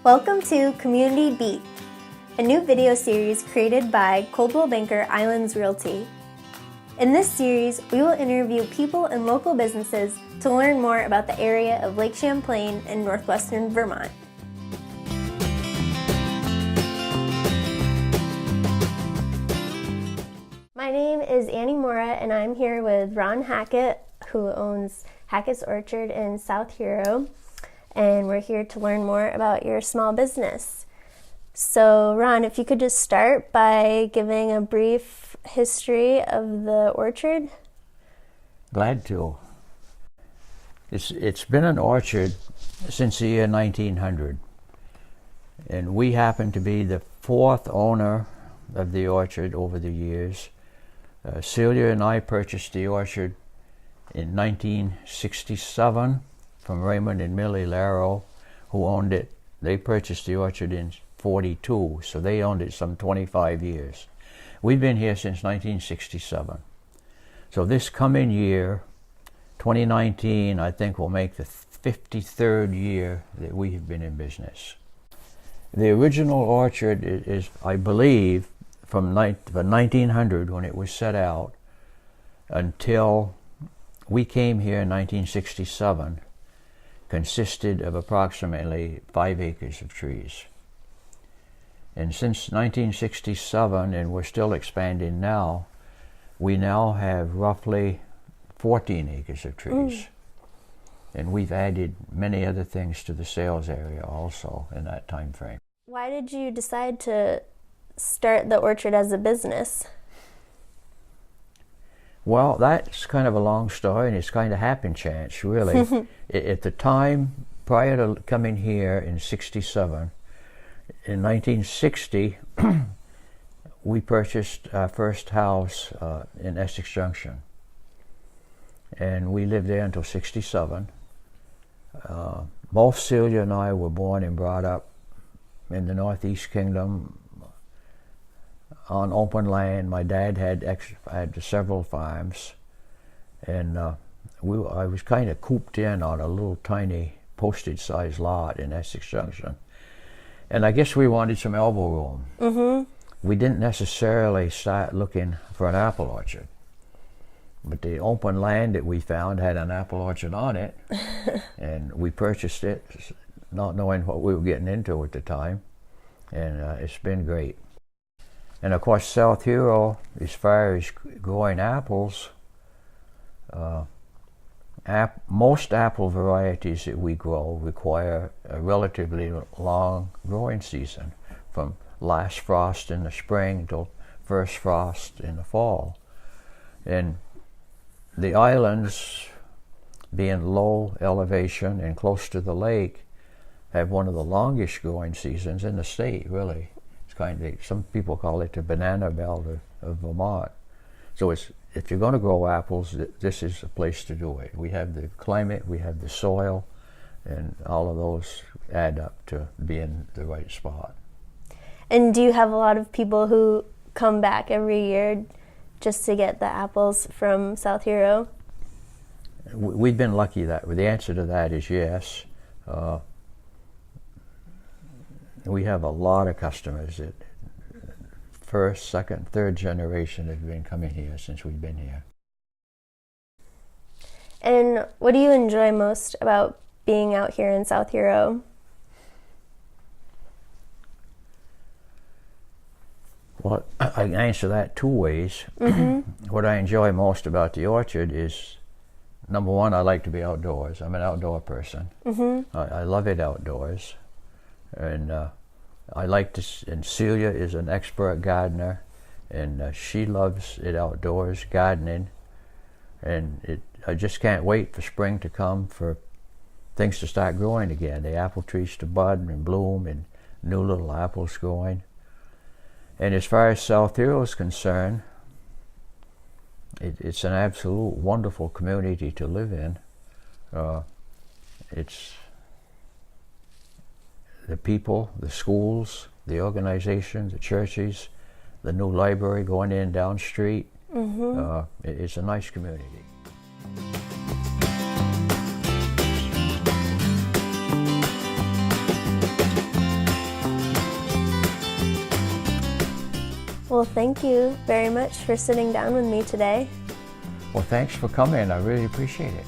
Welcome to Community Beat, a new video series created by Coldwell Banker Islands Realty. In this series, we will interview people and local businesses to learn more about the area of Lake Champlain in northwestern Vermont. My name is Annie Mora, and I'm here with Ron Hackett, who owns Hackett's Orchard in South Hero, and we're here to learn more about your small business. So, Ron, if you could just start by giving a brief history of the orchard. Glad to. It's been an orchard since the year 1900, and we happen to be the fourth owner of the orchard over the years. Celia and I purchased the orchard in 1967 from Raymond and Millie Larrow, who owned it. They purchased the orchard in 42, so they owned it some 25 years. We've been here since 1967. So this coming year, 2019, I think will make the 53rd year that we have been in business. The original orchard is I believe, from 1900 when it was set out until we came here in 1967, consisted of approximately 5 acres of trees. And since 1967, and we're still expanding now, we now have roughly 14 acres of trees. And we've added many other things to the sales area also in that time frame. Why did you decide to start the orchard as a business? Well, that's kind of a long story, and it's kind of happen chance, really. At the time, prior to coming here in 67, in 1960, we purchased our first house in Essex Junction. And we lived there until 67. Both Celia and I were born and brought up in the Northeast Kingdom on open land. My dad had several farms, and I was kind of cooped in on a little tiny postage-sized lot in Essex Junction. And I guess we wanted some elbow room. Mm-hmm. We didn't necessarily start looking for an apple orchard, but the open land that we found had an apple orchard on it, and we purchased it, not knowing what we were getting into at the time, and it's been great. And of course, South Hero, as far as growing apples, most apple varieties that we grow require a relatively long growing season, from last frost in the spring till first frost in the fall. And the islands, being low elevation and close to the lake, have one of the longest growing seasons in the state, really. Some people call it the banana belt of Vermont. So if you're going to grow apples, this is a place to do it. We have the climate, we have the soil, and all of those add up to being the right spot. And do you have a lot of people who come back every year just to get the apples from South Hero? We've been lucky that the answer to that is yes. We have a lot of customers that first, second, third generation have been coming here since we've been here. And what do you enjoy most about being out here in South Hero? Well, I can answer that two ways. Mm-hmm. What I enjoy most about the orchard is, number one, I like to be outdoors. I'm an outdoor person. Mm-hmm. I love it outdoors. And I like to, and Celia is an expert gardener, and she loves it outdoors, gardening. And I just can't wait for spring to come for things to start growing again. The apple trees to bud and bloom and new little apples growing. And as far as South Hero is concerned, it's an absolute wonderful community to live in. It's the people, the schools, the organization, the churches, the new library going in down street. Mm-hmm. It's a nice community. Well, thank you very much for sitting down with me today. Well, thanks for coming. I really appreciate it.